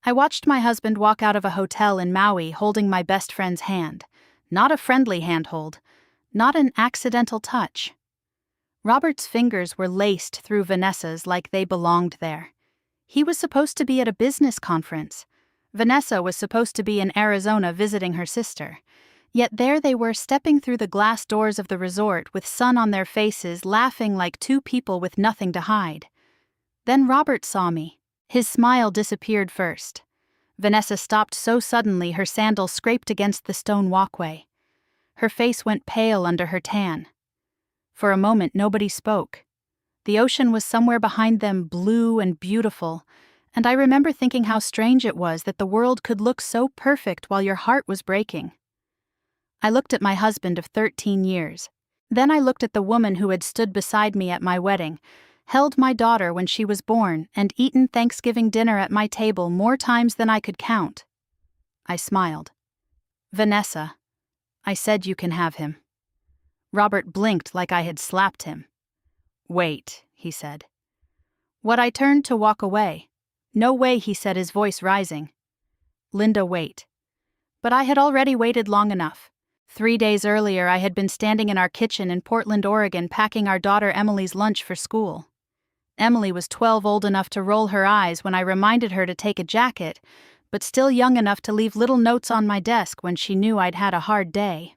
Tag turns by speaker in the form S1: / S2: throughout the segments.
S1: I watched my husband walk out of a hotel in Maui holding my best friend's hand. Not a friendly handhold. Not an accidental touch. Robert's fingers were laced through Vanessa's like they belonged there. He was supposed to be at a business conference. Vanessa was supposed to be in Arizona visiting her sister. Yet there they were stepping through the glass doors of the resort with sun on their faces, laughing like two people with nothing to hide. Then Robert saw me. His smile disappeared first. Vanessa stopped so suddenly her sandal scraped against the stone walkway. Her face went pale under her tan. For a moment nobody spoke. The ocean was somewhere behind them, blue and beautiful, and I remember thinking how strange it was that the world could look so perfect while your heart was breaking. I looked at my husband of 13 years. Then I looked at the woman who had stood beside me at my wedding, held my daughter when she was born, and eaten Thanksgiving dinner at my table more times than I could count. I smiled. "Vanessa, I said you can have him." Robert blinked like I had slapped him. "Wait," he said. What I turned to walk away. "No way," he said, his voice rising. "Linda, wait." But I had already waited long enough. 3 days earlier I had been standing in our kitchen in Portland, Oregon, packing our daughter Emily's lunch for school. Emily was 12, old enough to roll her eyes when I reminded her to take a jacket, but still young enough to leave little notes on my desk when she knew I'd had a hard day.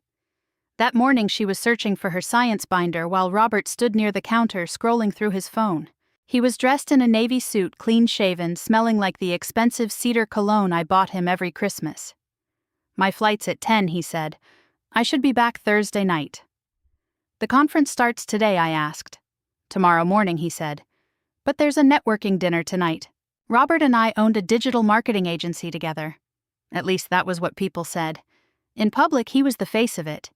S1: That morning she was searching for her science binder while Robert stood near the counter scrolling through his phone. He was dressed in a navy suit, clean-shaven, smelling like the expensive cedar cologne I bought him every Christmas. "My flight's at 10, he said. "I should be back Thursday night." "The conference starts today," I asked. "Tomorrow morning," he said. "But there's a networking dinner tonight." Robert and I owned a digital marketing agency together. At least that was what people said. In public, he was the face of it.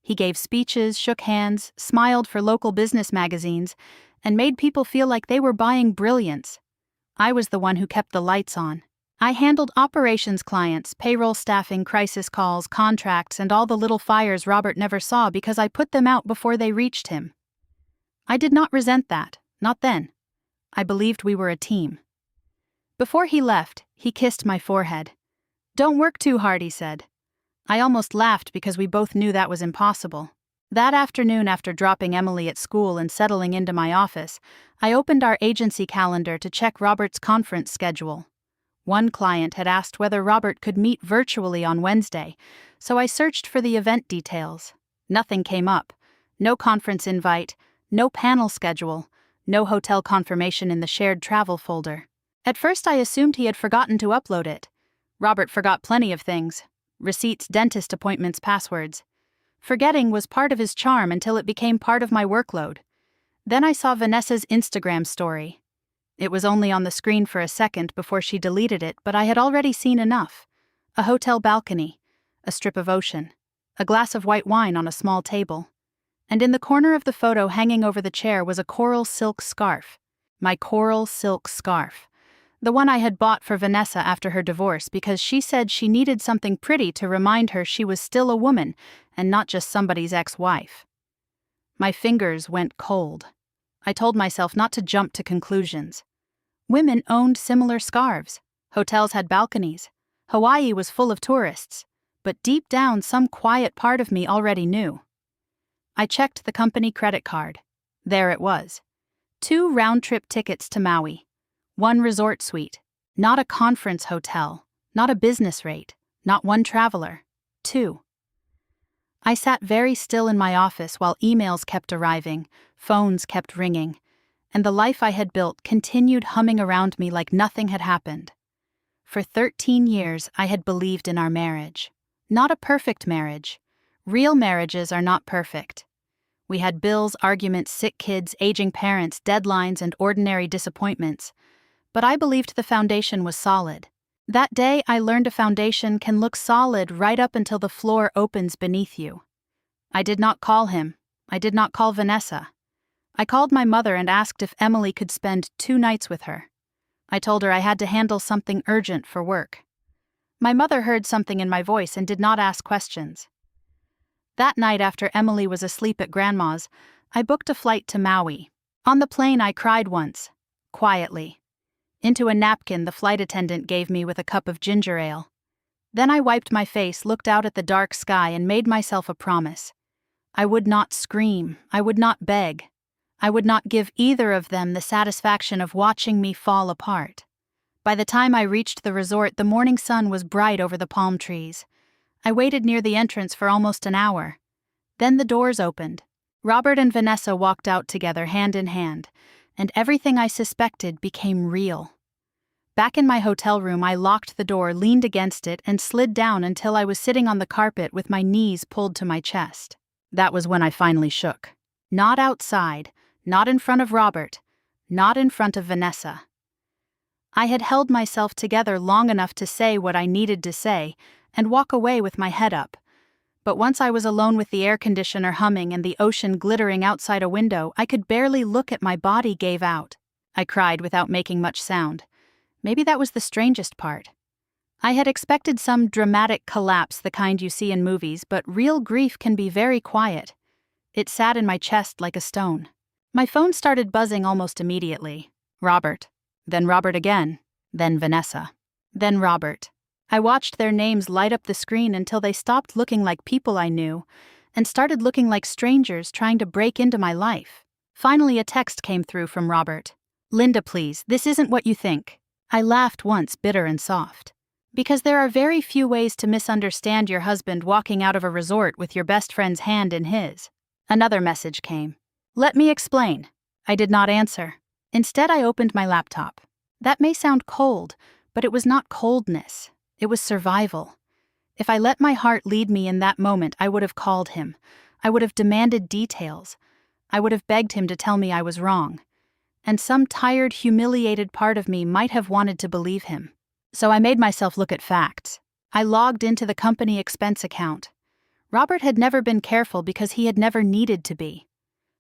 S1: He gave speeches, shook hands, smiled for local business magazines, and made people feel like they were buying brilliance. I was the one who kept the lights on. I handled operations clients, payroll staffing, crisis calls, contracts, and all the little fires Robert never saw because I put them out before they reached him. I did not resent that, not then. I believed we were a team. Before he left, he kissed my forehead. "Don't work too hard," he said. I almost laughed because we both knew that was impossible. That afternoon, after dropping Emily at school and settling into my office, I opened our agency calendar to check Robert's conference schedule. One client had asked whether Robert could meet virtually on Wednesday, so I searched for the event details. Nothing came up. No conference invite, no panel schedule, no hotel confirmation in the shared travel folder. At first I assumed he had forgotten to upload it. Robert forgot plenty of things. Receipts, dentist appointments, passwords. Forgetting was part of his charm until it became part of my workload. Then I saw Vanessa's Instagram story. It was only on the screen for a second before she deleted it, but I had already seen enough. A hotel balcony, a strip of ocean, a glass of white wine on a small table. And in the corner of the photo hanging over the chair was a coral silk scarf. My coral silk scarf. The one I had bought for Vanessa after her divorce because she said she needed something pretty to remind her she was still a woman and not just somebody's ex-wife. My fingers went cold. I told myself not to jump to conclusions. Women owned similar scarves. Hotels had balconies. Hawaii was full of tourists. But deep down, some quiet part of me already knew. I checked the company credit card. There it was. 2 round-trip tickets to Maui. 1 resort suite. Not a conference hotel. Not a business rate. Not one traveler. 2. I sat very still in my office while emails kept arriving, phones kept ringing, and the life I had built continued humming around me like nothing had happened. For 13 years I had believed in our marriage. Not a perfect marriage. Real marriages are not perfect. We had bills, arguments, sick kids, aging parents, deadlines, and ordinary disappointments. But I believed the foundation was solid. That day I learned a foundation can look solid right up until the floor opens beneath you. I did not call him. I did not call Vanessa. I called my mother and asked if Emily could spend 2 nights with her. I told her I had to handle something urgent for work. My mother heard something in my voice and did not ask questions. That night, after Emily was asleep at Grandma's, I booked a flight to Maui. On the plane I cried once. Quietly. into a napkin the flight attendant gave me with a cup of ginger ale. Then I wiped my face, looked out at the dark sky, and made myself a promise. I would not scream, I would not beg. I would not give either of them the satisfaction of watching me fall apart. By the time I reached the resort, the morning sun was bright over the palm trees. I waited near the entrance for almost an hour. Then the doors opened. Robert and Vanessa walked out together, hand in hand, and everything I suspected became real. Back in my hotel room, I locked the door, leaned against it, and slid down until I was sitting on the carpet with my knees pulled to my chest. That was when I finally shook. Not outside, not in front of Robert, not in front of Vanessa. I had held myself together long enough to say what I needed to say and walk away with my head up. But once I was alone with the air conditioner humming and the ocean glittering outside a window, I could barely look at my body gave out. I cried without making much sound. Maybe that was the strangest part. I had expected some dramatic collapse, the kind you see in movies, but real grief can be very quiet. It sat in my chest like a stone. My phone started buzzing almost immediately. Robert. Then Robert again. Then Vanessa. Then Robert. I watched their names light up the screen until they stopped looking like people I knew and started looking like strangers trying to break into my life. Finally, a text came through from Robert. "Linda, please, this isn't what you think." I laughed once, bitter and soft. Because there are very few ways to misunderstand your husband walking out of a resort with your best friend's hand in his. Another message came. "Let me explain." I did not answer. Instead, I opened my laptop. That may sound cold, but it was not coldness. It was survival. If I let my heart lead me in that moment, I would have called him. I would have demanded details. I would have begged him to tell me I was wrong. And some tired, humiliated part of me might have wanted to believe him. So I made myself look at facts. I logged into the company expense account. Robert had never been careful because he had never needed to be.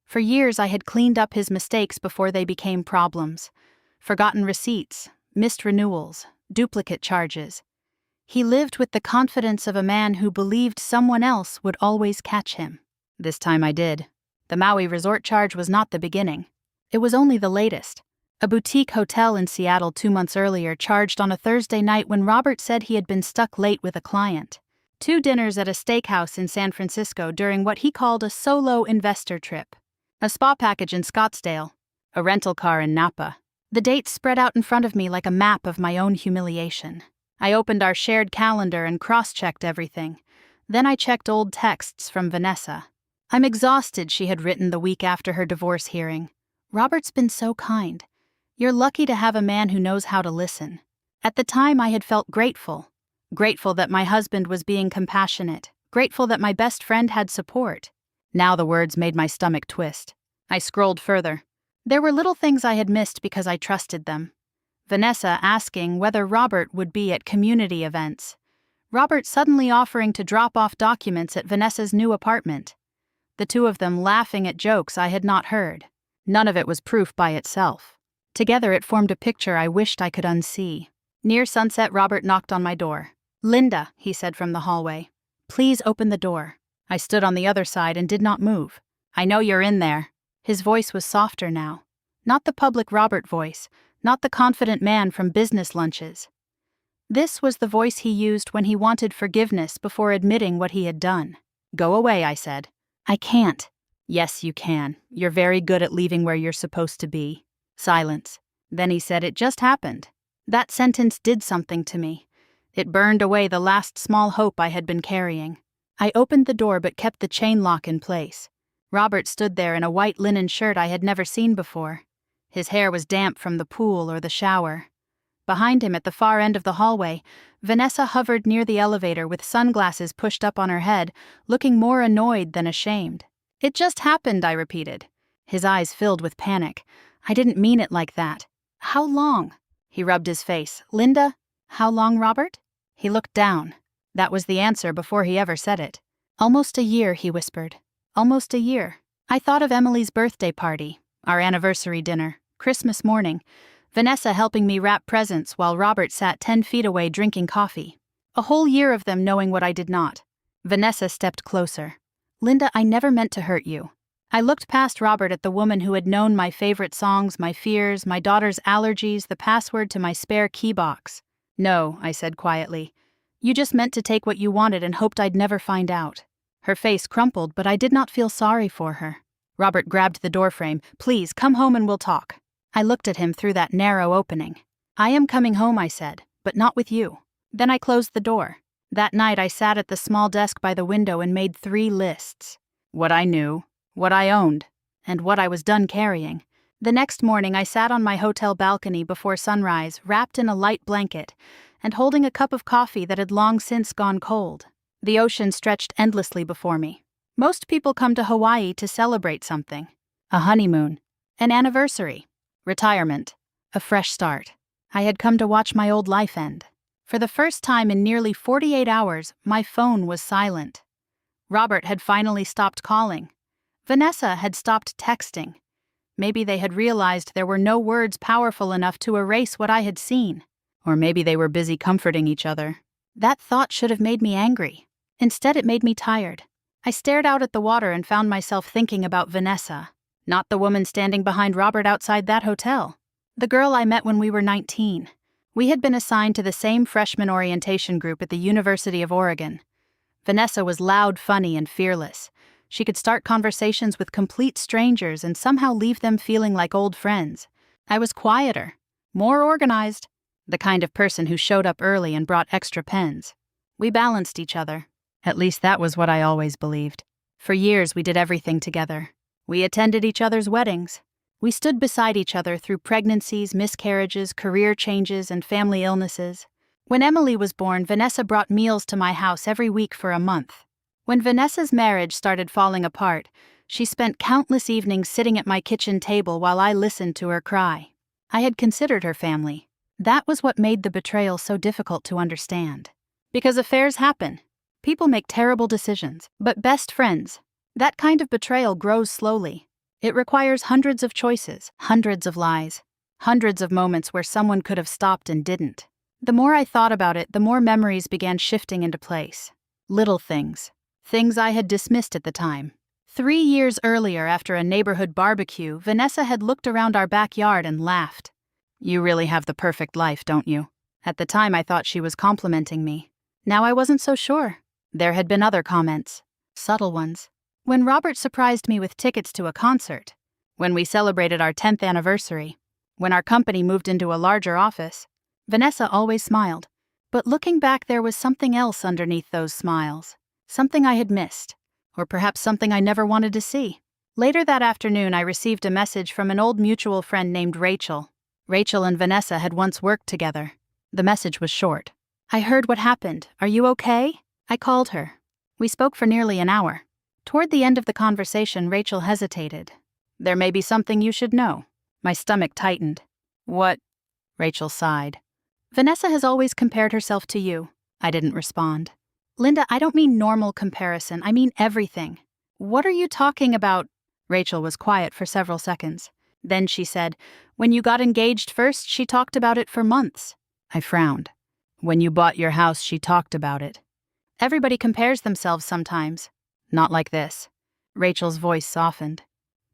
S1: For years I had cleaned up his mistakes before they became problems. Forgotten receipts, missed renewals, duplicate charges. He lived with the confidence of a man who believed someone else would always catch him. This time I did. The Maui resort charge was not the beginning. It was only the latest. A boutique hotel in Seattle 2 months earlier charged on a Thursday night when Robert said he had been stuck late with a client. 2 dinners at a steakhouse in San Francisco during what he called a solo investor trip. A spa package in Scottsdale. A rental car in Napa. The dates spread out in front of me like a map of my own humiliation. I opened our shared calendar and cross-checked everything. Then I checked old texts from Vanessa. "I'm exhausted," she had written the week after her divorce hearing. "Robert's been so kind. You're lucky to have a man who knows how to listen." At the time, I had felt grateful. Grateful that my husband was being compassionate. Grateful that my best friend had support. Now the words made my stomach twist. I scrolled further. There were little things I had missed because I trusted them. Vanessa asking whether Robert would be at community events. Robert suddenly offering to drop off documents at Vanessa's new apartment. The 2 of them laughing at jokes I had not heard. None of it was proof by itself. Together it formed a picture I wished I could unsee. Near sunset, Robert knocked on my door. "Linda," he said from the hallway. "Please open the door." I stood on the other side and did not move. "I know you're in there." His voice was softer now. Not the public Robert voice, not the confident man from business lunches. This was the voice he used when he wanted forgiveness before admitting what he had done. "Go away," I said. "I can't." "Yes, you can. You're very good at leaving where you're supposed to be." Silence. Then he said, "It just happened." That sentence did something to me. It burned away the last small hope I had been carrying. I opened the door but kept the chain lock in place. Robert stood there in a white linen shirt I had never seen before. His hair was damp from the pool or the shower. Behind him at the far end of the hallway, Vanessa hovered near the elevator with sunglasses pushed up on her head, looking more annoyed than ashamed. "It just happened," I repeated. His eyes filled with panic. "I didn't mean it like that." "How long?" He rubbed his face. "Linda, how long, Robert?" He looked down. That was the answer before he ever said it. "Almost a year," he whispered. "Almost a year." I thought of Emily's birthday party, our anniversary dinner, Christmas morning, Vanessa helping me wrap presents while Robert sat 10 feet away drinking coffee. A whole year of them knowing what I did not. Vanessa stepped closer. "Linda, I never meant to hurt you." I looked past Robert at the woman who had known my favorite songs, my fears, my daughter's allergies, the password to my spare key box. "No," I said quietly. "You just meant to take what you wanted and hoped I'd never find out." Her face crumpled, but I did not feel sorry for her. Robert grabbed the doorframe. "Please, come home and we'll talk." I looked at him through that narrow opening. "I am coming home," I said, "but not with you." Then I closed the door. That night I sat at the small desk by the window and made 3 lists. What I knew, what I owned, and what I was done carrying. The next morning I sat on my hotel balcony before sunrise, wrapped in a light blanket, and holding a cup of coffee that had long since gone cold. The ocean stretched endlessly before me. Most people come to Hawaii to celebrate something. A honeymoon, an anniversary, retirement, a fresh start. I had come to watch my old life end. For the first time in nearly 48 hours, my phone was silent. Robert had finally stopped calling. Vanessa had stopped texting. Maybe they had realized there were no words powerful enough to erase what I had seen. Or maybe they were busy comforting each other. That thought should have made me angry. Instead, it made me tired. I stared out at the water and found myself thinking about Vanessa, not the woman standing behind Robert outside that hotel. The girl I met when we were 19. We had been assigned to the same freshman orientation group at the University of Oregon. Vanessa was loud, funny, and fearless. She could start conversations with complete strangers and somehow leave them feeling like old friends. I was quieter, more organized, the kind of person who showed up early and brought extra pens. We balanced each other. At least that was what I always believed. For years we did everything together. We attended each other's weddings. We stood beside each other through pregnancies, miscarriages, career changes, and family illnesses. When Emily was born, Vanessa brought meals to my house every week for a month. When Vanessa's marriage started falling apart, she spent countless evenings sitting at my kitchen table while I listened to her cry. I had considered her family. That was what made the betrayal so difficult to understand. Because affairs happen. People make terrible decisions, but best friends, that kind of betrayal grows slowly. It requires hundreds of choices, hundreds of lies, hundreds of moments where someone could have stopped and didn't. The more I thought about it, the more memories began shifting into place. Little things. Things I had dismissed at the time. 3 years earlier, after a neighborhood barbecue, Vanessa had looked around our backyard and laughed. "You really have the perfect life, don't you?" At the time I thought she was complimenting me. Now I wasn't so sure. There had been other comments. Subtle ones. When Robert surprised me with tickets to a concert. When we celebrated our 10th anniversary. When our company moved into a larger office. Vanessa always smiled. But looking back, there was something else underneath those smiles. Something I had missed. Or perhaps something I never wanted to see. Later that afternoon, I received a message from an old mutual friend named Rachel. Rachel and Vanessa had once worked together. The message was short. "I heard what happened. Are you okay?" I called her. We spoke for nearly an hour. Toward the end of the conversation, Rachel hesitated. "There may be something you should know." My stomach tightened. "What?" Rachel sighed. "Vanessa has always compared herself to you." I didn't respond. "Linda, I don't mean normal comparison. I mean everything." "What are you talking about?" Rachel was quiet for several seconds. Then she said, "When you got engaged first, she talked about it for months." I frowned. "When you bought your house, she talked about it." "Everybody compares themselves sometimes." "Not like this." Rachel's voice softened.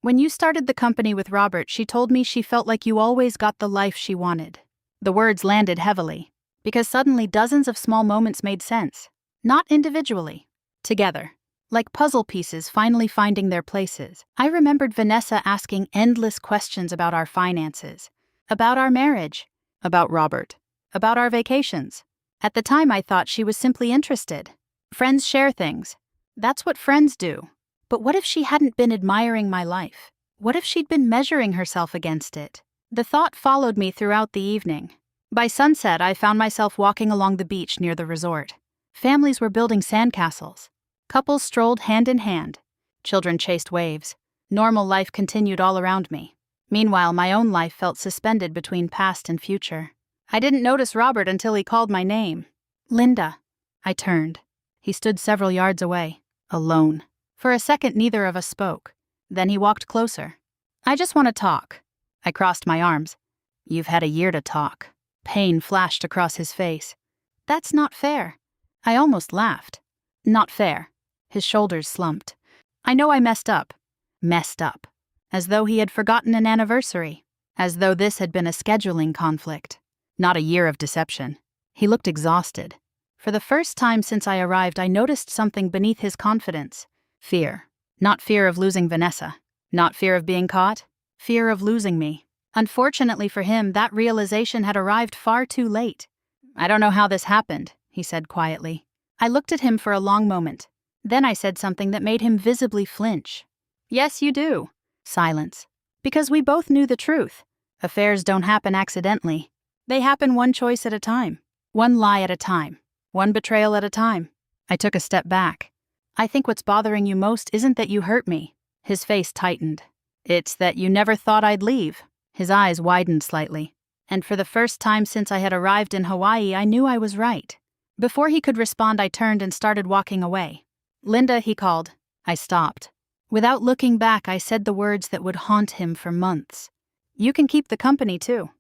S1: "When you started the company with Robert, she told me she felt like you always got the life she wanted." The words landed heavily, because suddenly dozens of small moments made sense. Not individually. Together. Like puzzle pieces finally finding their places. I remembered Vanessa asking endless questions about our finances. About our marriage. About Robert. About our vacations. At the time I thought she was simply interested. Friends share things. That's what friends do. But what if she hadn't been admiring my life? What if she'd been measuring herself against it? The thought followed me throughout the evening. By sunset, I found myself walking along the beach near the resort. Families were building sandcastles. Couples strolled hand in hand. Children chased waves. Normal life continued all around me. Meanwhile, my own life felt suspended between past and future. I didn't notice Robert until he called my name. "Linda." I turned. He stood several yards away, alone. For a second, neither of us spoke. Then he walked closer. "I just want to talk." I crossed my arms. "You've had a year to talk." Pain flashed across his face. "That's not fair." I almost laughed. "Not fair." His shoulders slumped. "I know I messed up. Messed up. As though he had forgotten an anniversary. As though this had been a scheduling conflict. Not a year of deception. He looked exhausted. For the first time since I arrived, I noticed something beneath his confidence. Fear. Not fear of losing Vanessa. Not fear of being caught. Fear of losing me. Unfortunately for him, that realization had arrived far too late. I don't know how this happened, he said quietly. I looked at him for a long moment. Then I said something that made him visibly flinch. Yes, you do. Silence. Because we both knew the truth. Affairs don't happen accidentally. They happen one choice at a time. One lie at a time. One betrayal at a time. I took a step back. I think what's bothering you most isn't that you hurt me. His face tightened. It's that you never thought I'd leave. His eyes widened slightly. And for the first time since I had arrived in Hawaii, I knew I was right. Before he could respond, I turned and started walking away. Linda, he called. I stopped. Without looking back, I said the words that would haunt him for months. You can keep the company, too.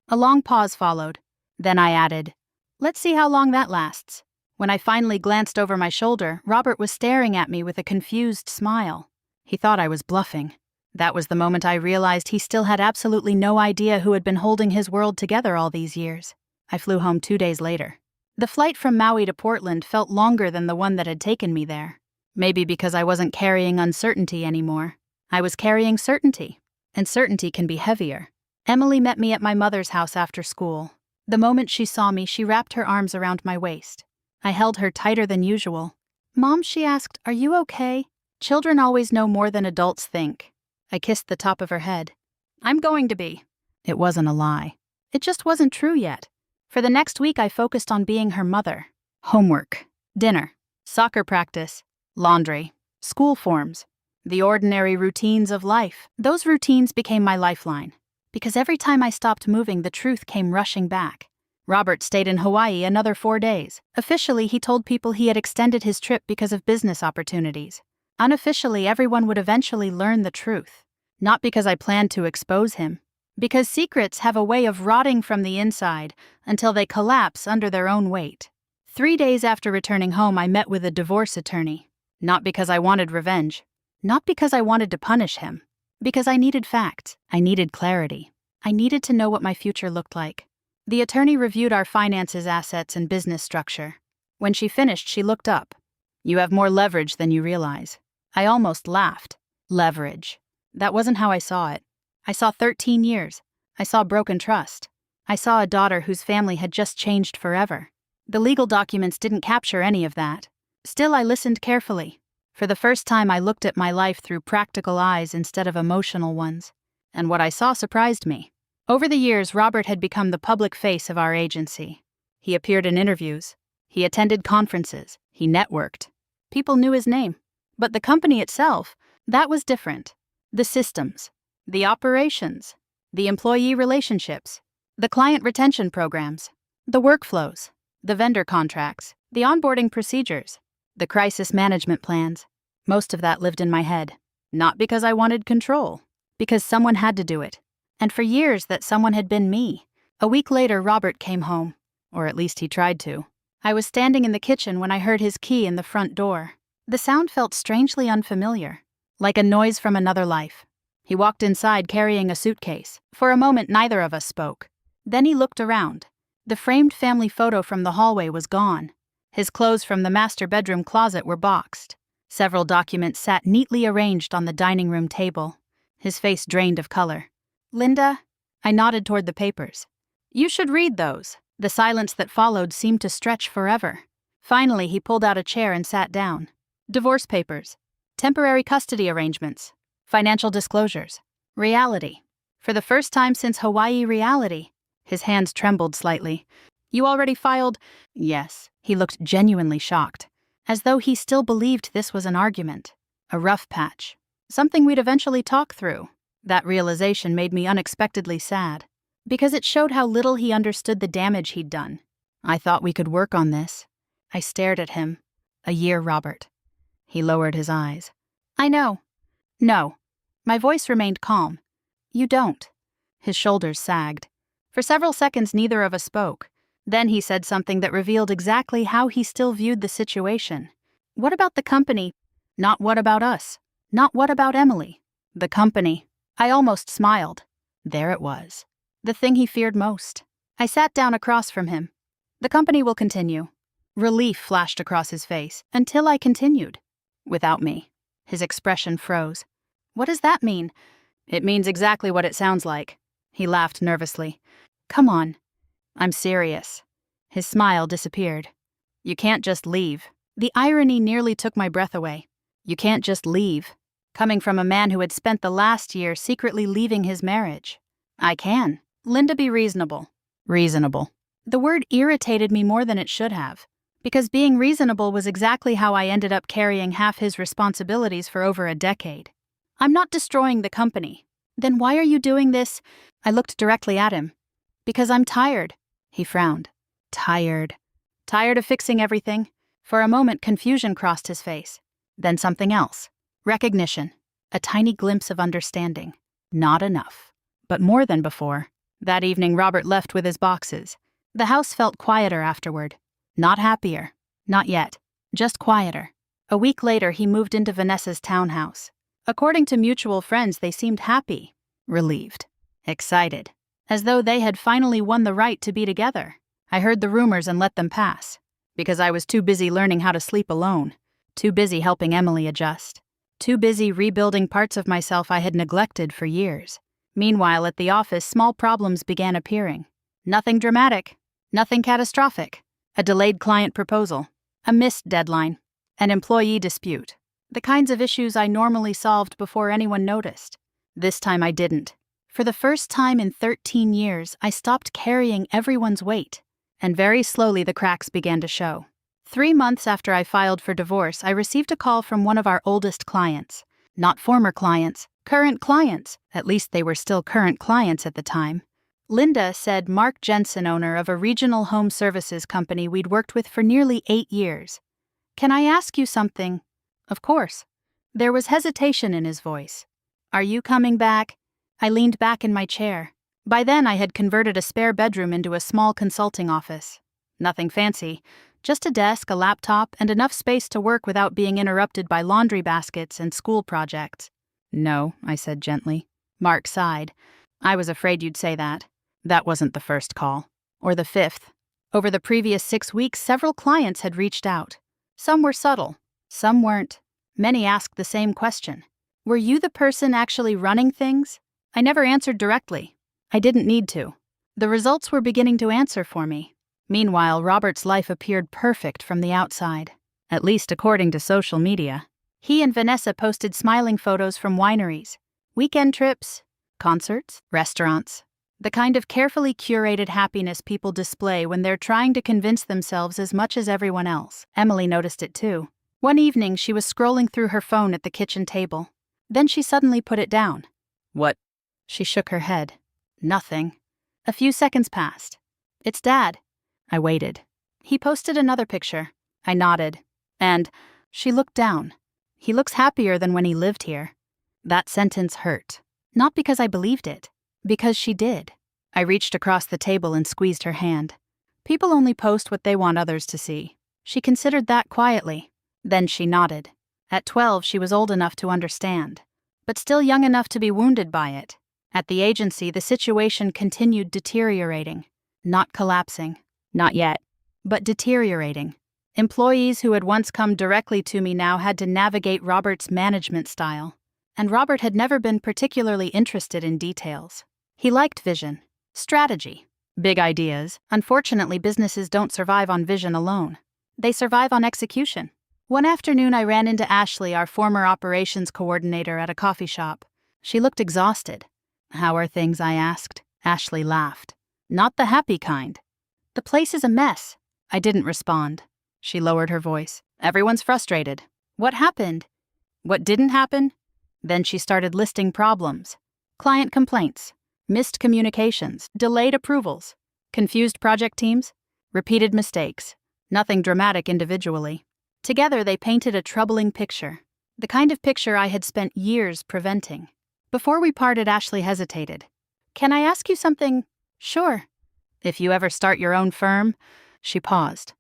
S1: A long pause followed. Then I added, let's see how long that lasts. When I finally glanced over my shoulder, Robert was staring at me with a confused smile. He thought I was bluffing. That was the moment I realized he still had absolutely no idea who had been holding his world together all these years. I flew home 2 days later. The flight from Maui to Portland felt longer than the one that had taken me there. Maybe because I wasn't carrying uncertainty anymore. I was carrying certainty. And certainty can be heavier. Emily met me at my mother's house after school. The moment she saw me, she wrapped her arms around my waist. I held her tighter than usual. Mom, she asked, are you okay? Children always know more than adults think. I kissed the top of her head. I'm going to be. It wasn't a lie. It just wasn't true yet. For the next week, I focused on being her mother. Homework, dinner, soccer practice, laundry, school forms, the ordinary routines of life. Those routines became my lifeline. Because every time I stopped moving, the truth came rushing back. Robert stayed in Hawaii another 4 days. Officially, he told people he had extended his trip because of business opportunities. Unofficially, everyone would eventually learn the truth. Not because I planned to expose him. Because secrets have a way of rotting from the inside until they collapse under their own weight. 3 days after returning home, I met with a divorce attorney. Not because I wanted revenge. Not because I wanted to punish him. Because I needed facts. I needed clarity. I needed to know what my future looked like. The attorney reviewed our finances, assets, and business structure. When she finished, she looked up. You have more leverage than you realize. I almost laughed. Leverage. That wasn't how I saw it. I saw 13 years. I saw broken trust. I saw a daughter whose family had just changed forever. The legal documents didn't capture any of that. Still, I listened carefully. For the first time, I looked at my life through practical eyes instead of emotional ones. And what I saw surprised me. Over the years, Robert had become the public face of our agency. He appeared in interviews. He attended conferences. He networked. People knew his name. But the company itself, that was different. The systems, the operations, the employee relationships, the client retention programs, the workflows, the vendor contracts, the onboarding procedures, the crisis management plans. Most of that lived in my head. Not because I wanted control, because someone had to do it. And for years, that someone had been me. A week later, Robert came home. Or at least he tried to. I was standing in the kitchen when I heard his key in the front door. The sound felt strangely unfamiliar, like a noise from another life. He walked inside carrying a suitcase. For a moment, neither of us spoke. Then he looked around. The framed family photo from the hallway was gone. His clothes from the master bedroom closet were boxed. Several documents sat neatly arranged on the dining room table. His face drained of color. Linda? I nodded toward the papers. You should read those. The silence that followed seemed to stretch forever. Finally, he pulled out a chair and sat down. Divorce papers. Temporary custody arrangements. Financial disclosures. Reality. For the first time since Hawaii, reality. His hands trembled slightly. You already filed? Yes. He looked genuinely shocked. As though he still believed this was an argument. A rough patch. Something we'd eventually talk through. That realization made me unexpectedly sad. Because it showed how little he understood the damage he'd done. I thought we could work on this. I stared at him. A year, Robert. He lowered his eyes. I know. No. My voice remained calm. You don't. His shoulders sagged. For several seconds, neither of us spoke. Then he said something that revealed exactly how he still viewed the situation. What about the company? Not what about us. Not what about Emily. The company. I almost smiled. There it was. The thing he feared most. I sat down across from him. The company will continue. Relief flashed across his face, until I continued. Without me. His expression froze. What does that mean? It means exactly what it sounds like. He laughed nervously. Come on. I'm serious. His smile disappeared. You can't just leave. The irony nearly took my breath away. You can't just leave. Coming from a man who had spent the last year secretly leaving his marriage. I can. Linda, be reasonable. Reasonable. The word irritated me more than it should have, because being reasonable was exactly how I ended up carrying half his responsibilities for over a decade. I'm not destroying the company. Then why are you doing this? I looked directly at him. Because I'm tired. He frowned. Tired. Tired of fixing everything? For a moment, confusion crossed his face. Then something else. Recognition. A tiny glimpse of understanding. Not enough. But more than before. That evening, Robert left with his boxes. The house felt quieter afterward. Not happier. Not yet. Just quieter. A week later, he moved into Vanessa's townhouse. According to mutual friends, they seemed happy. Relieved. Excited. As though they had finally won the right to be together. I heard the rumors and let them pass. Because I was too busy learning how to sleep alone. Too busy helping Emily adjust. Too busy rebuilding parts of myself I had neglected for years. Meanwhile, at the office, small problems began appearing. Nothing dramatic. Nothing catastrophic. A delayed client proposal. A missed deadline. An employee dispute. The kinds of issues I normally solved before anyone noticed. This time I didn't. For the first time in 13 years, I stopped carrying everyone's weight. And very slowly the cracks began to show. 3 months after I filed for divorce, I received a call from one of our oldest clients. Not former clients, current clients. At least they were still current clients at the time. Linda said Mark Jensen, owner of a regional home services company we'd worked with for nearly 8 years. Can I ask you something? Of course. There was hesitation in his voice. Are you coming back? I leaned back in my chair. By then I had converted a spare bedroom into a small consulting office. Nothing fancy, just a desk, a laptop, and enough space to work without being interrupted by laundry baskets and school projects. No, I said gently. Mark sighed. I was afraid you'd say that. That wasn't the first call. Or the 5th. Over the previous 6 weeks, several clients had reached out. Some were subtle. Some weren't. Many asked the same question. Were you the person actually running things? I never answered directly. I didn't need to. The results were beginning to answer for me. Meanwhile, Robert's life appeared perfect from the outside. At least according to social media. He and Vanessa posted smiling photos from wineries, weekend trips, concerts, restaurants. The kind of carefully curated happiness people display when they're trying to convince themselves as much as everyone else. Emily noticed it too. One evening, she was scrolling through her phone at the kitchen table. Then she suddenly put it down. What? She shook her head. Nothing. A few seconds passed. It's Dad. I waited. He posted another picture. I nodded. And she looked down. He looks happier than when he lived here. That sentence hurt. Not because I believed it. Because she did. I reached across the table and squeezed her hand. People only post what they want others to see. She considered that quietly. Then she nodded. At 12, she was old enough to understand. But still young enough to be wounded by it. At the agency, the situation continued deteriorating. Not collapsing. Not yet. But deteriorating. Employees who had once come directly to me now had to navigate Robert's management style. And Robert had never been particularly interested in details. He liked vision, strategy, big ideas. Unfortunately, businesses don't survive on vision alone. They survive on execution. One afternoon, I ran into Ashley, our former operations coordinator, at a coffee shop. She looked exhausted. How are things? I asked. Ashley laughed. Not the happy kind. The place is a mess. I didn't respond. She lowered her voice. Everyone's frustrated. What happened? What didn't happen? Then she started listing problems. Client complaints, missed communications, delayed approvals, confused project teams, repeated mistakes. Nothing dramatic individually. Together they painted a troubling picture. The kind of picture I had spent years preventing. Before we parted, Ashley hesitated. Can I ask you something? Sure. If you ever start your own firm? She paused.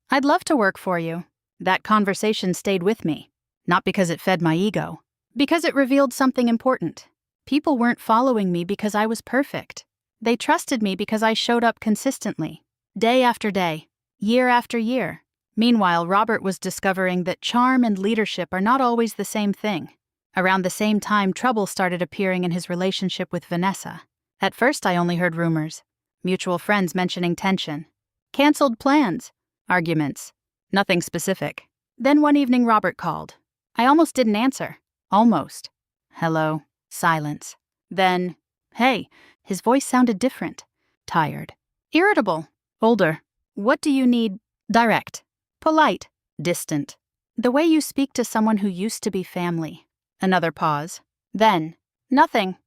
S1: I'd love to work for you. That conversation stayed with me. Not because it fed my ego. Because it revealed something important. People weren't following me because I was perfect. They trusted me because I showed up consistently, day after day, year after year. Meanwhile, Robert was discovering that charm and leadership are not always the same thing. Around the same time, trouble started appearing in his relationship with Vanessa. At first, I only heard rumors. Mutual friends mentioning tension. Canceled plans. Arguments. Nothing specific. Then one evening, Robert called. I almost didn't answer. Almost. Hello. Silence. Then, hey. His voice sounded different. Tired. Irritable. Older. What do you need? Direct. Polite. Distant. The way you speak to someone who used to be family. Another pause. Then, nothing.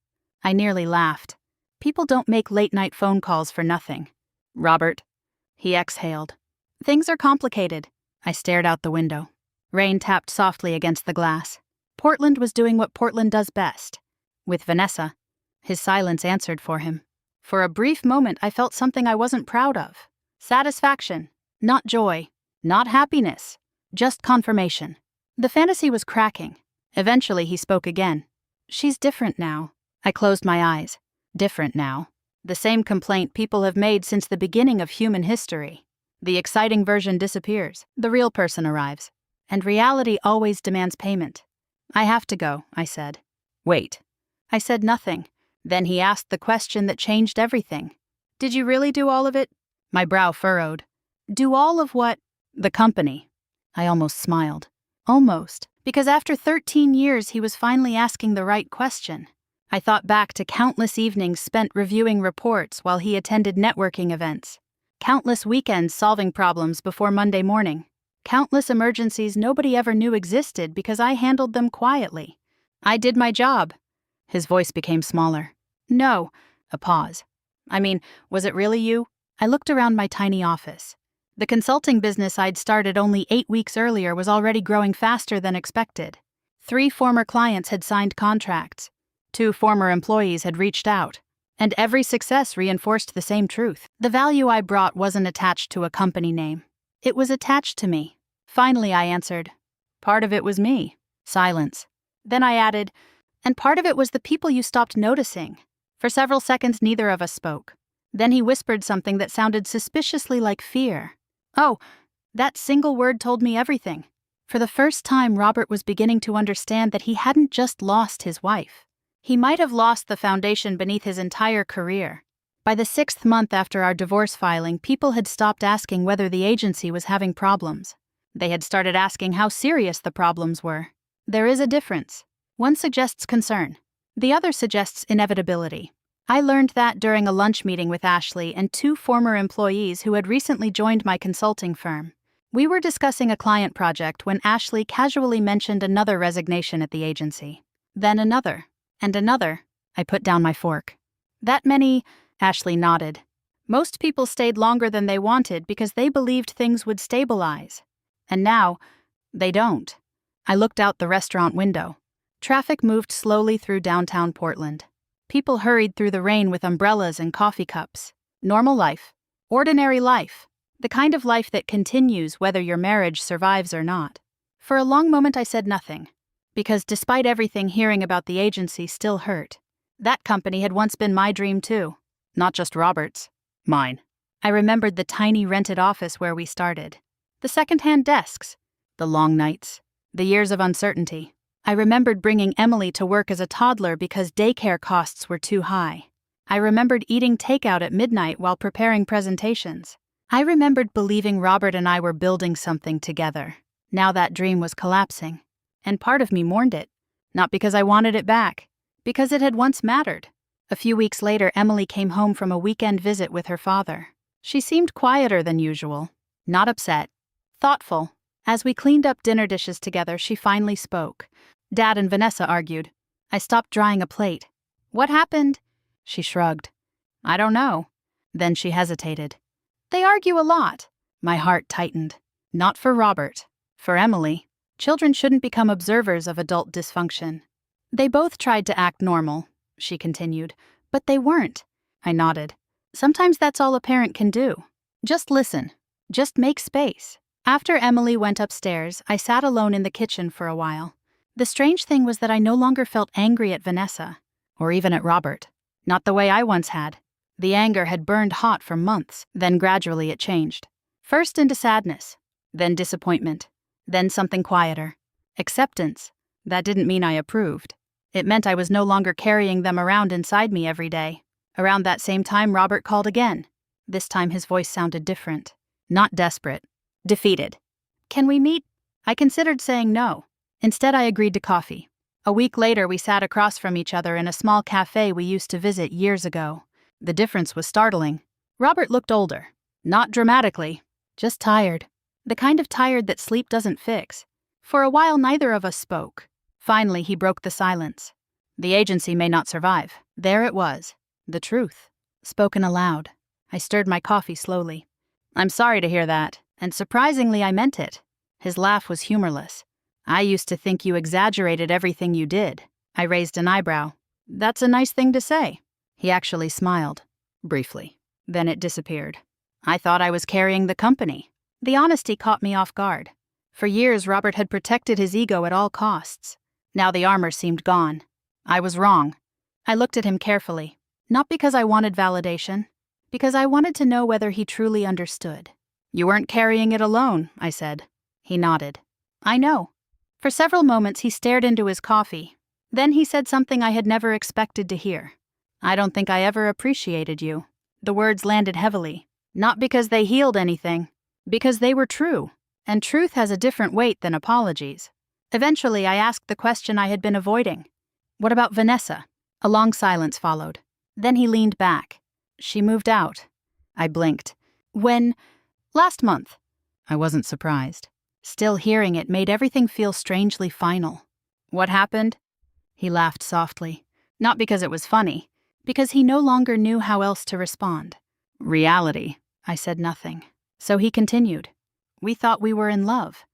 S1: I nearly laughed. People don't make late-night phone calls for nothing. Robert. He exhaled. Things are complicated. I stared out the window. Rain tapped softly against the glass. Portland was doing what Portland does best. With Vanessa. His silence answered for him. For a brief moment, I felt something I wasn't proud of. Satisfaction. Not joy. Not happiness. Just confirmation. The fantasy was cracking. Eventually, he spoke again. She's different now. I closed my eyes. Different now. The same complaint people have made since the beginning of human history. The exciting version disappears. The real person arrives. And reality always demands payment. I have to go, I said. Wait. I said nothing. Then he asked the question that changed everything. Did you really do all of it? My brow furrowed. Do all of what? The company. I almost smiled. Almost. Because after 13 years, he was finally asking the right question. I thought back to countless evenings spent reviewing reports while he attended networking events. Countless weekends solving problems before Monday morning. Countless emergencies nobody ever knew existed because I handled them quietly. I did my job. His voice became smaller. No. A pause. I mean, was it really you? I looked around my tiny office. The consulting business I'd started only 8 weeks earlier was already growing faster than expected. 3 former clients had signed contracts. 2 former employees had reached out. And every success reinforced the same truth. The value I brought wasn't attached to a company name. It was attached to me. Finally, I answered. Part of it was me. Silence. Then I added, and part of it was the people you stopped noticing. For several seconds, neither of us spoke. Then he whispered something that sounded suspiciously like fear. Oh, that single word told me everything. For the first time, Robert was beginning to understand that he hadn't just lost his wife. He might have lost the foundation beneath his entire career. By the 6th month after our divorce filing, people had stopped asking whether the agency was having problems. They had started asking how serious the problems were. There is a difference. One suggests concern. The other suggests inevitability. I learned that during a lunch meeting with Ashley and 2 former employees who had recently joined my consulting firm. We were discussing a client project when Ashley casually mentioned another resignation at the agency. Then another. And another. I put down my fork. That many? Ashley nodded. Most people stayed longer than they wanted because they believed things would stabilize. And now, they don't. I looked out the restaurant window. Traffic moved slowly through downtown Portland. People hurried through the rain with umbrellas and coffee cups. Normal life. Ordinary life. The kind of life that continues whether your marriage survives or not. For a long moment I said nothing. Because despite everything, hearing about the agency still hurt. That company had once been my dream too. Not just Robert's. Mine. I remembered the tiny rented office where we started. The second-hand desks. The long nights. The years of uncertainty. I remembered bringing Emily to work as a toddler because daycare costs were too high. I remembered eating takeout at midnight while preparing presentations. I remembered believing Robert and I were building something together. Now that dream was collapsing. And part of me mourned it. Not because I wanted it back. Because it had once mattered. A few weeks later, Emily came home from a weekend visit with her father. She seemed quieter than usual. Not upset. Thoughtful. As we cleaned up dinner dishes together, she finally spoke. Dad and Vanessa argued. I stopped drying a plate. What happened? She shrugged. I don't know. Then she hesitated. They argue a lot. My heart tightened. Not for Robert. For Emily. Children shouldn't become observers of adult dysfunction. They both tried to act normal, she continued, but they weren't. I nodded. Sometimes that's all a parent can do. Just listen. Just make space. After Emily went upstairs, I sat alone in the kitchen for a while. The strange thing was that I no longer felt angry at Vanessa, or even at Robert. Not the way I once had. The anger had burned hot for months, then gradually it changed. First into sadness, then disappointment, then something quieter. Acceptance. That didn't mean I approved. It meant I was no longer carrying them around inside me every day. Around that same time, Robert called again. This time his voice sounded different. Not desperate. Defeated. "Can we meet?" I considered saying no. Instead, I agreed to coffee. A week later, we sat across from each other in a small cafe we used to visit years ago. The difference was startling. Robert looked older. Not dramatically. Just tired. The kind of tired that sleep doesn't fix. For a while, neither of us spoke. Finally, he broke the silence. "The agency may not survive." There it was. The truth. Spoken aloud. I stirred my coffee slowly. "I'm sorry to hear that, and surprisingly I meant it." His laugh was humorless. "I used to think you exaggerated everything you did." I raised an eyebrow. "That's a nice thing to say." He actually smiled. Briefly. Then it disappeared. "I thought I was carrying the company." The honesty caught me off guard. For years, Robert had protected his ego at all costs. Now the armor seemed gone. I was wrong. I looked at him carefully. Not because I wanted validation. Because I wanted to know whether he truly understood. "You weren't carrying it alone," I said. He nodded. "I know." For several moments he stared into his coffee. Then he said something I had never expected to hear. "I don't think I ever appreciated you." The words landed heavily. Not because they healed anything. Because they were true. And truth has a different weight than apologies. Eventually, I asked the question I had been avoiding. "What about Vanessa?" A long silence followed. Then he leaned back. "She moved out." I blinked. "When?" "Last month." I wasn't surprised. Still hearing it made everything feel strangely final. "What happened?" He laughed softly. Not because it was funny. Because he no longer knew how else to respond. "Reality." I said nothing. So he continued. "We thought we were in love."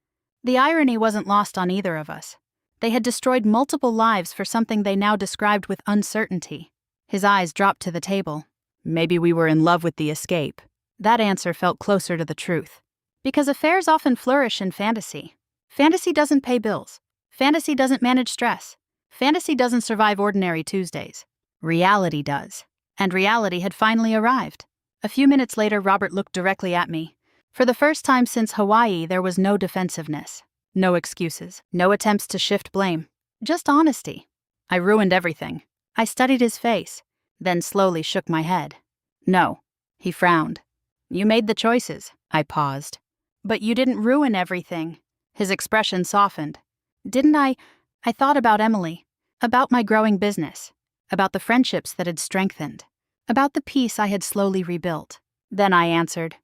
S1: The irony wasn't lost on either of us. They had destroyed multiple lives for something they now described with uncertainty. His eyes dropped to the table. "Maybe we were in love with the escape." That answer felt closer to the truth. Because affairs often flourish in fantasy. Fantasy doesn't pay bills. Fantasy doesn't manage stress. Fantasy doesn't survive ordinary Tuesdays. Reality does. And reality had finally arrived. A few minutes later, Robert looked directly at me. For the first time since Hawaii, there was no defensiveness. No excuses. No attempts to shift blame. Just honesty. "I ruined everything." I studied his face, then slowly shook my head. "No." He frowned. "You made the choices." I paused. "But you didn't ruin everything." His expression softened. "Didn't I? I thought about Emily. About my growing business. About the friendships that had strengthened. About the peace I had slowly rebuilt." Then I answered.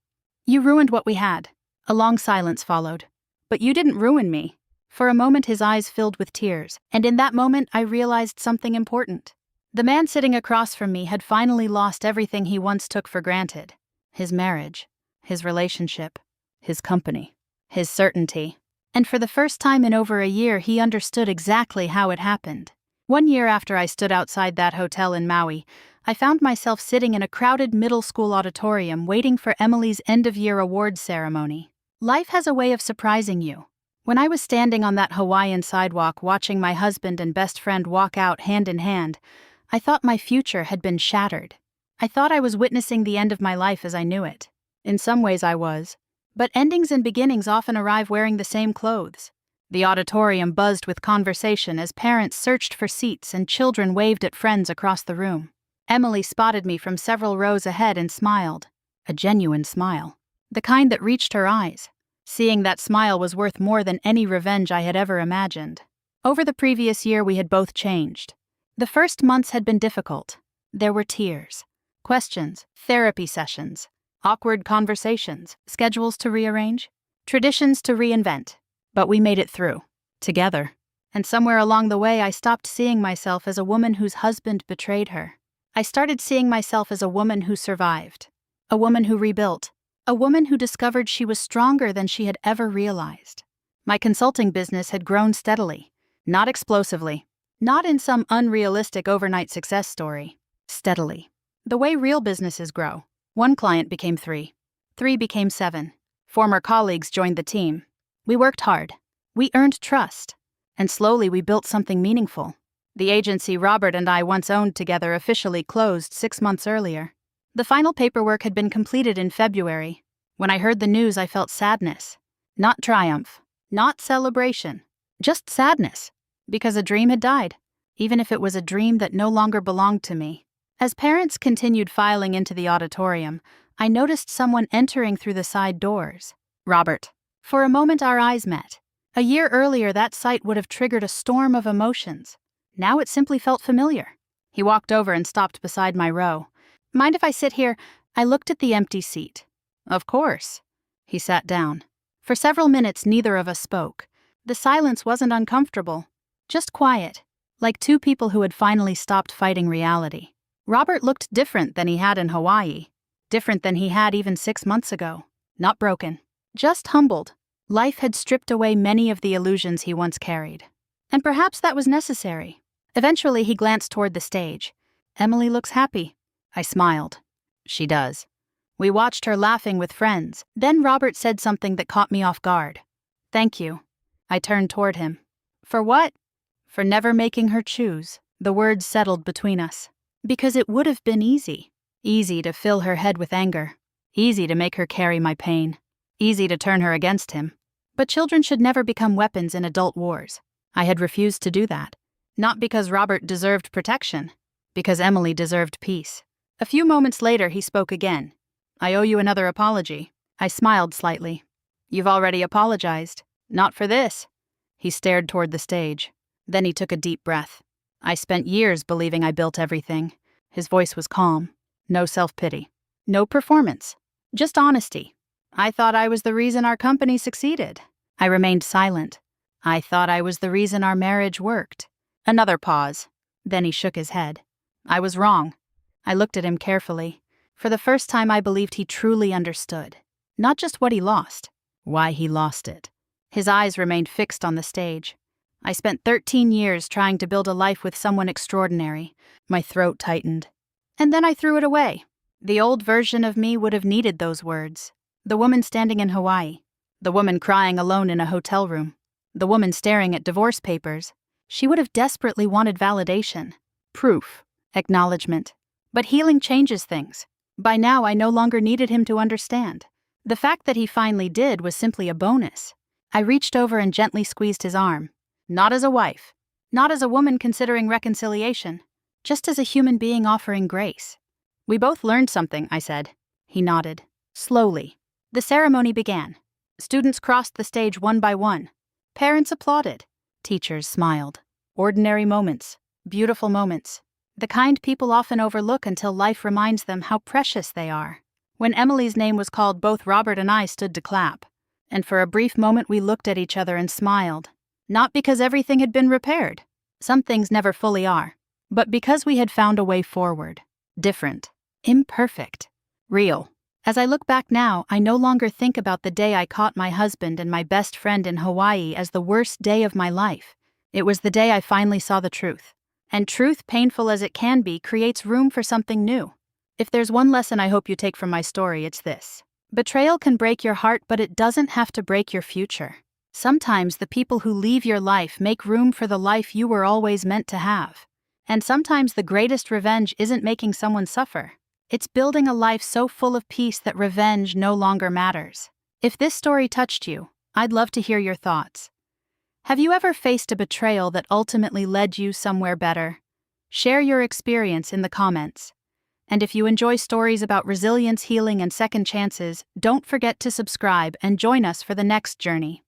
S1: "You ruined what we had." A long silence followed. "But you didn't ruin me." For a moment his eyes filled with tears, and in that moment I realized something important. The man sitting across from me had finally lost everything he once took for granted. His marriage, his relationship, his company, his certainty. And for the first time in over a year, he understood exactly how it happened. 1 year after I stood outside that hotel in Maui, I found myself sitting in a crowded middle school auditorium waiting for Emily's end-of-year awards ceremony. Life has a way of surprising you. When I was standing on that Hawaiian sidewalk watching my husband and best friend walk out hand in hand, I thought my future had been shattered. I thought I was witnessing the end of my life as I knew it. In some ways I was. But endings and beginnings often arrive wearing the same clothes. The auditorium buzzed with conversation as parents searched for seats and children waved at friends across the room. Emily spotted me from several rows ahead and smiled. A genuine smile. The kind that reached her eyes. Seeing that smile was worth more than any revenge I had ever imagined. Over the previous year, we had both changed. The first months had been difficult. There were tears, questions, therapy sessions, awkward conversations, schedules to rearrange, traditions to reinvent. But we made it through. Together. And somewhere along the way, I stopped seeing myself as a woman whose husband betrayed her. I started seeing myself as a woman who survived. A woman who rebuilt. A woman who discovered she was stronger than she had ever realized. My consulting business had grown steadily. Not explosively. Not in some unrealistic overnight success story. Steadily. The way real businesses grow. 1 client became 3. 3 became 7. Former colleagues joined the team. We worked hard. We earned trust. And slowly we built something meaningful. The agency Robert and I once owned together officially closed 6 months earlier. The final paperwork had been completed in February. When I heard the news, I felt sadness. Not triumph. Not celebration. Just sadness. Because a dream had died. Even if it was a dream that no longer belonged to me. As parents continued filing into the auditorium, I noticed someone entering through the side doors. Robert. For a moment our eyes met. A year earlier that sight would have triggered a storm of emotions. Now it simply felt familiar. He walked over and stopped beside my row. Mind if I sit here? I looked at the empty seat. Of course. He sat down. For several minutes neither of us spoke. The silence wasn't uncomfortable. Just quiet. Like two people who had finally stopped fighting reality. Robert looked different than he had in Hawaii. Different than he had even 6 months ago. Not broken. Just humbled. Life had stripped away many of the illusions he once carried. And perhaps that was necessary. Eventually he glanced toward the stage. Emily looks happy. I smiled. She does. We watched her laughing with friends. Then Robert said something that caught me off guard. Thank you. I turned toward him. For what? For never making her choose. The words settled between us. Because it would have been easy. Easy to fill her head with anger. Easy to make her carry my pain. Easy to turn her against him. But children should never become weapons in adult wars. I had refused to do that. Not because Robert deserved protection. Because Emily deserved peace. A few moments later he spoke again. I owe you another apology. I smiled slightly. You've already apologized. Not for this. He stared toward the stage. Then he took a deep breath. I spent years believing I built everything. His voice was calm. No self-pity. No performance. Just honesty. I thought I was the reason our company succeeded. I remained silent. I thought I was the reason our marriage worked. Another pause. Then he shook his head. I was wrong. I looked at him carefully. For the first time I believed he truly understood. Not just what he lost. Why he lost it. His eyes remained fixed on the stage. I spent 13 years trying to build a life with someone extraordinary. My throat tightened. And then I threw it away. The old version of me would have needed those words. The woman standing in Hawaii. The woman crying alone in a hotel room. The woman staring at divorce papers. She would have desperately wanted validation. Proof. Acknowledgement. But healing changes things. By now I no longer needed him to understand. The fact that he finally did was simply a bonus. I reached over and gently squeezed his arm. Not as a wife. Not as a woman considering reconciliation. Just as a human being offering grace. We both learned something, I said. He nodded. Slowly. The ceremony began. Students crossed the stage one by one. Parents applauded. Teachers smiled. Ordinary moments. Beautiful moments. The kind people often overlook until life reminds them how precious they are. When Emily's name was called, both Robert and I stood to clap. And for a brief moment we looked at each other and smiled. Not because everything had been repaired. Some things never fully are. But because we had found a way forward. Different. Imperfect. Real. As I look back now, I no longer think about the day I caught my husband and my best friend in Hawaii as the worst day of my life. It was the day I finally saw the truth. And truth, painful as it can be, creates room for something new. If there's one lesson I hope you take from my story, it's this. Betrayal can break your heart, but it doesn't have to break your future. Sometimes the people who leave your life make room for the life you were always meant to have. And sometimes the greatest revenge isn't making someone suffer. It's building a life so full of peace that revenge no longer matters. If this story touched you, I'd love to hear your thoughts. Have you ever faced a betrayal that ultimately led you somewhere better? Share your experience in the comments. And if you enjoy stories about resilience, healing, and second chances, don't forget to subscribe and join us for the next journey.